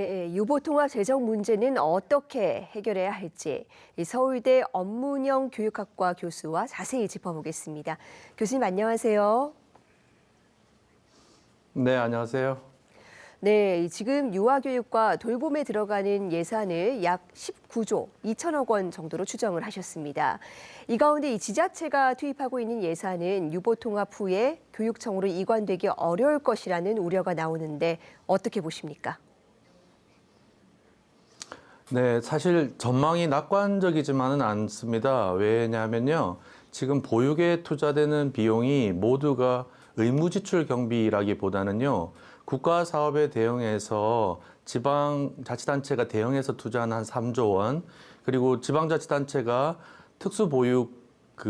네, 유보통합 재정 문제는 어떻게 해결해야 할지 이 서울대 업문영 교육학과 교수와 자세히 짚어보겠습니다. 교수님 안녕하세요. 네, 안녕하세요. 네, 지금 유아교육과 돌봄에 들어가는 예산을 약 19조 2천억 원 정도로 추정을 하셨습니다. 이 가운데 이 지자체가 투입하고 있는 예산은 유보통합 후에 교육청으로 이관되기 어려울 것이라는 우려가 나오는데 어떻게 보십니까? 네, 사실 전망이 낙관적이지만은 않습니다. 왜냐하면요, 지금 보육에 투자되는 비용이 모두가 의무지출 경비라기보다는요, 국가 사업에 대응해서 지방자치단체가 대응해서 투자한 한 3조 원, 그리고 지방자치단체가 특수보육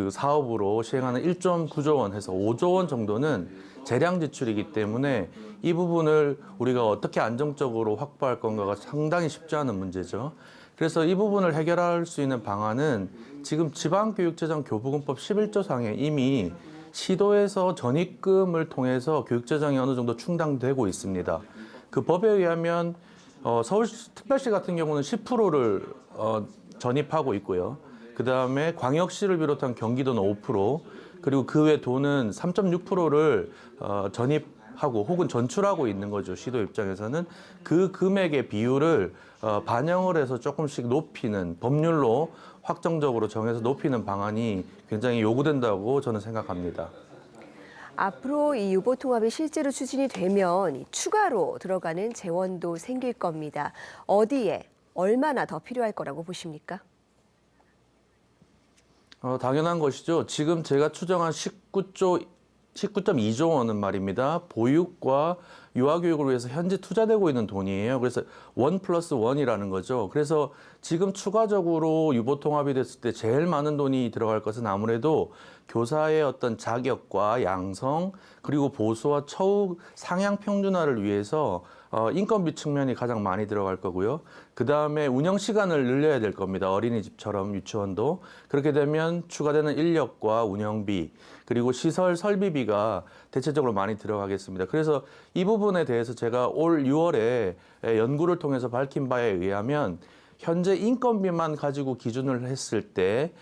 사업으로 시행하는 1.9조 원 해서 5조 원 정도는 재량 지출이기 때문에 이 부분을 우리가 어떻게 안정적으로 확보할 건가가 상당히 쉽지 않은 문제죠. 그래서 이 부분을 해결할 수 있는 방안은 지금 지방교육재정교부금법 11조 상에 이미 시도에서 전입금을 통해서 교육재정이 어느 정도 충당되고 있습니다. 그 법에 의하면 서울특별시 같은 경우는 10%를 전입하고 있고요. 그다음에 광역시를 비롯한 경기도는 5%, 그리고 그 외 도는 3.6%를 전입하고 혹은 전출하고 있는 거죠. 시도 입장에서는 그 금액의 비율을 반영을 해서 조금씩 높이는, 법률로 확정적으로 정해서 높이는 방안이 굉장히 요구된다고 저는 생각합니다. 앞으로 이 유보통합이 실제로 추진이 되면 추가로 들어가는 재원도 생길 겁니다. 어디에 얼마나 더 필요할 거라고 보십니까? 당연한 것이죠. 지금 제가 추정한 19.2조 원은 말입니다. 보육과 유아교육을 위해서 현재 투자되고 있는 돈이에요. 그래서 1+1이라는 거죠. 그래서 지금 추가적으로 유보통합이 됐을 때 제일 많은 돈이 들어갈 것은 아무래도 교사의 어떤 자격과 양성, 그리고 보수와 처우 상향 평준화를 위해서 인건비 측면이 가장 많이 들어갈 거고요. 그 다음에 운영 시간을 늘려야 될 겁니다. 어린이집처럼 유치원도. 그렇게 되면 추가되는 인력과 운영비, 그리고 시설 설비비가 대체적으로 많이 들어가겠습니다. 그래서 이 부분에 대해서 제가 올 6월에 연구를 통해서 밝힌 바에 의하면 현재 인건비만 가지고 기준을 했을 때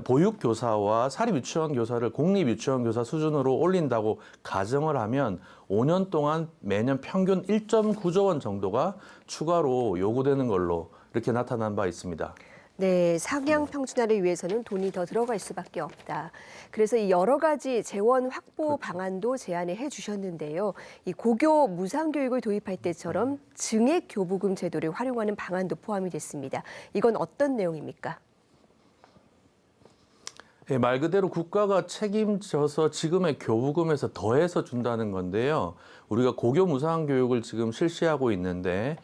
보육교사와 사립유치원 교사를 공립유치원 교사 수준으로 올린다고 가정을 하면 5년 동안 매년 평균 1.9조 원 정도가 추가로 요구되는 걸로 이렇게 나타난 바 있습니다. 네, 상향 평준화를 위해서는 돈이 더 들어갈 수밖에 없다. 그래서 이 여러 가지 재원 확보 방안도 제안을 해주셨는데요. 이 고교 무상교육을 도입할 때처럼 증액 교부금 제도를 활용하는 방안도 포함이 됐습니다. 이건 어떤 내용입니까? 예, 말 그대로 국가가 책임져서 지금의 교부금에서 더해서 준다는 건데요. 우리가 고교 무상교육을 지금 실시하고 있는데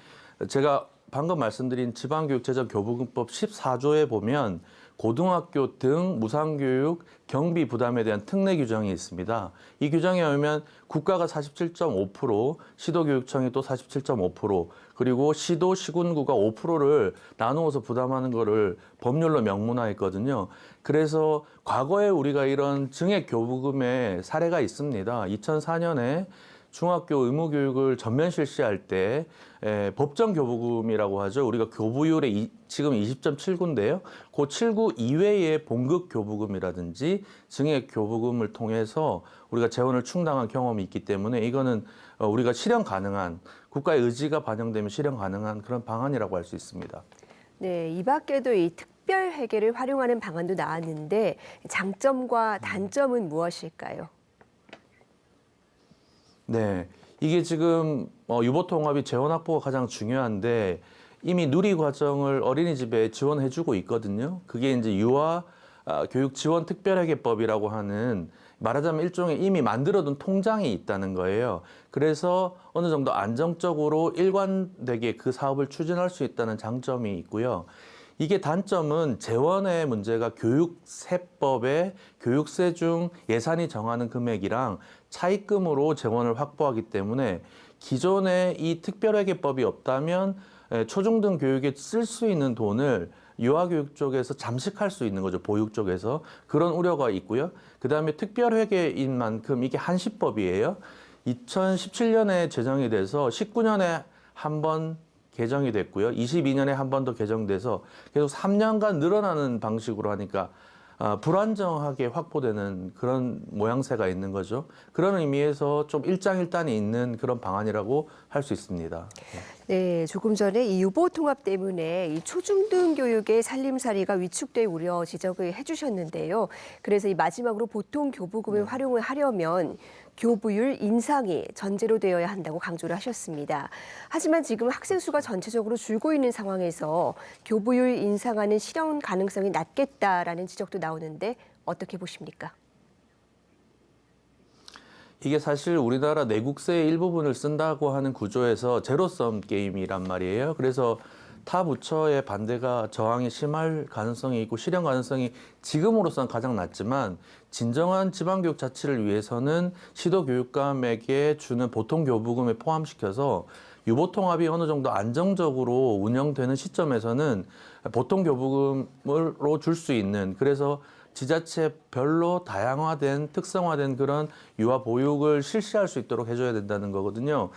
제가 방금 말씀드린 지방교육재정교부금법 14조에 보면 고등학교 등 무상교육 경비 부담에 대한 특례 규정이 있습니다. 이 규정에 의하면 국가가 47.5%, 시도교육청이 또 47.5%, 그리고 시도, 시군구가 5%를 나누어서 부담하는 것을 법률로 명문화했거든요. 그래서 과거에 우리가 이런 증액 교부금의 사례가 있습니다. 2004년에 중학교 의무교육을 전면 실시할 때 법정 교부금이라고 하죠. 우리가 교부율의 지금 20.79인데요. 그 7구 이외의 봉급 교부금이라든지 증액 교부금을 통해서 우리가 재원을 충당한 경험이 있기 때문에 이거는 우리가 실현 가능한, 국가의 의지가 반영되면 실현 가능한 그런 방안이라고 할 수 있습니다. 네, 이 밖에도 이 특별회계를 활용하는 방안도 나왔는데 장점과 단점은 무엇일까요? 네, 이게 지금 유보통합이 재원 확보가 가장 중요한데 이미 누리과정을 어린이집에 지원해주고 있거든요. 그게 이제 유아 교육 지원 특별회계법이라고 하는, 말하자면 일종의 이미 만들어둔 통장이 있다는 거예요. 그래서 어느 정도 안정적으로 일관되게 그 사업을 추진할 수 있다는 장점이 있고요. 이게 단점은 재원의 문제가 교육세법의 교육세 중 예산이 정하는 금액이랑 차입금으로 재원을 확보하기 때문에 기존에 이 특별회계법이 없다면 초중등 교육에 쓸 수 있는 돈을 유아교육 쪽에서 잠식할 수 있는 거죠. 보육 쪽에서. 그런 우려가 있고요. 그다음에 특별회계인 만큼 이게 한시법이에요. 2017년에 제정이 돼서 19년에 한 번 개정이 됐고요. 22년에 한 번 더 개정돼서 계속 3년간 늘어나는 방식으로 하니까 불안정하게 확보되는 그런 모양새가 있는 거죠. 그런 의미에서 좀 일장일단이 있는 그런 방안이라고 할 수 있습니다. 네, 조금 전에 이 유보 통합 때문에 이 초중등 교육의 살림살이가 위축될 우려 지적을 해주셨는데요. 그래서 이 마지막으로 보통 교부금을 활용을 하려면 교부율 인상이 전제로 되어야 한다고 강조를 하셨습니다. 하지만 지금 학생 수가 전체적으로 줄고 있는 상황에서 교부율 인상하는 실현 가능성이 낮겠다라는 지적도 나오는데 어떻게 보십니까? 이게 사실 우리나라 내국세의 일부분을 쓴다고 하는 구조에서 제로섬 게임이란 말이에요. 그래서 타 부처의 반대가 저항이 심할 가능성이 있고 실현 가능성이 지금으로서는 가장 낮지만 진정한 지방교육 자치를 위해서는 시도교육감에게 주는 보통교부금에 포함시켜서 유보통합이 어느 정도 안정적으로 운영되는 시점에서는 보통교부금으로 줄 수 있는 그래서 지자체별로 다양화된 특성화된 그런 유아 보육을 실시할 수 있도록 해줘야 된다는 거거든요.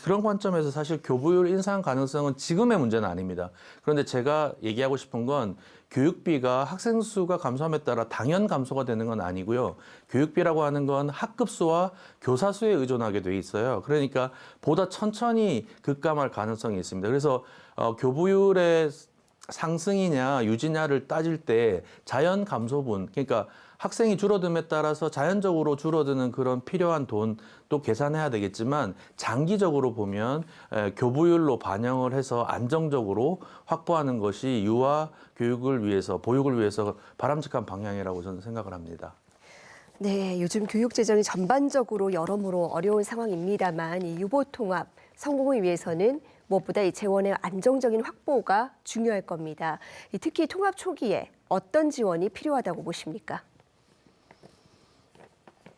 그런 관점에서 사실 교부율 인상 가능성은 지금의 문제는 아닙니다. 그런데 제가 얘기하고 싶은 건 교육비가 학생 수가 감소함에 따라 당연 감소가 되는 건 아니고요. 교육비라고 하는 건 학급 수와 교사 수에 의존하게 돼 있어요. 그러니까 보다 천천히 급감할 가능성이 있습니다. 그래서 교부율의 상승이냐 유지냐를 따질 때 자연 감소분, 그러니까 학생이 줄어듦에 따라서 자연적으로 줄어드는 그런 필요한 돈도 계산해야 되겠지만 장기적으로 보면 교부율로 반영을 해서 안정적으로 확보하는 것이 유아 교육을 위해서 보육을 위해서 바람직한 방향이라고 저는 생각을 합니다. 네, 요즘 교육 재정이 전반적으로 여러모로 어려운 상황입니다만 이 유보 통합 성공을 위해서는 무엇보다 이 재원의 안정적인 확보가 중요할 겁니다. 특히 통합 초기에 어떤 지원이 필요하다고 보십니까?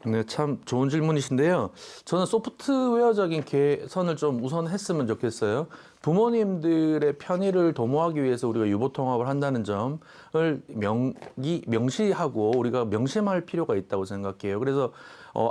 네, 참 좋은 질문이신데요. 저는 소프트웨어적인 개선을 좀 우선 했으면 좋겠어요. 부모님들의 편의를 도모하기 위해서 우리가 유보통합을 한다는 점을 명시하고 우리가 명심할 필요가 있다고 생각해요. 그래서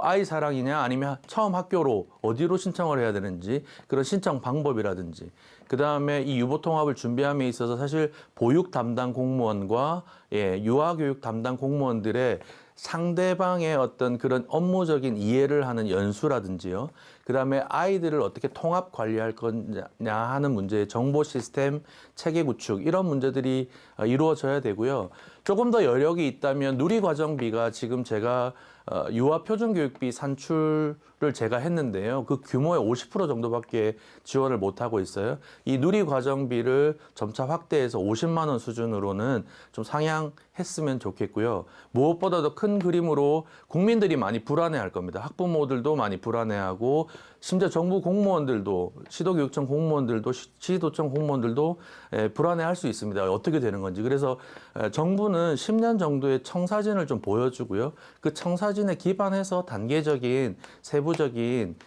아이 사랑이냐 아니면 처음 학교로 어디로 신청을 해야 되는지 그런 신청 방법이라든지 그다음에 이 유보통합을 준비함에 있어서 사실 보육 담당 공무원과 유아교육 담당 공무원들의 상대방의 어떤 그런 업무적인 이해를 하는 연수라든지요. 그다음에 아이들을 어떻게 통합 관리할 거냐 하는 문제, 정보 시스템 체계 구축 이런 문제들이 이루어져야 되고요. 조금 더 여력이 있다면 누리과정비가 지금 제가 유아 표준교육비 산출을 제가 했는데요. 그 규모의 50% 정도밖에 지원을 못하고 있어요. 이 누리과정비를 점차 확대해서 50만 원 수준으로는 좀 상향했으면 좋겠고요. 무엇보다도 큰 그림으로 국민들이 많이 불안해할 겁니다. 학부모들도 많이 불안해하고 심지어 정부 공무원들도 시도교육청 공무원들도 시도청 공무원들도 불안해할 수 있습니다. 어떻게 되는 건지. 그래서 정부는 10년 정도의 청사진을 좀 보여주고요. 그 청사진에 기반해서 단계적인 세부적인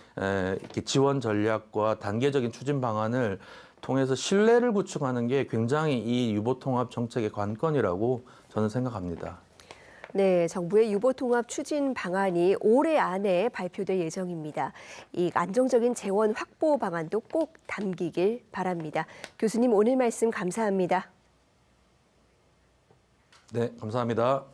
지원 전략과 단계적인 추진 방안을 통해서 신뢰를 구축하는 게 굉장히 이 유보통합 정책의 관건이라고 저는 생각합니다. 네, 정부의 유보통합 추진 방안이 올해 안에 발표될 예정입니다. 이 안정적인 재원 확보 방안도 꼭 담기길 바랍니다. 교수님 오늘 말씀 감사합니다. 네, 감사합니다.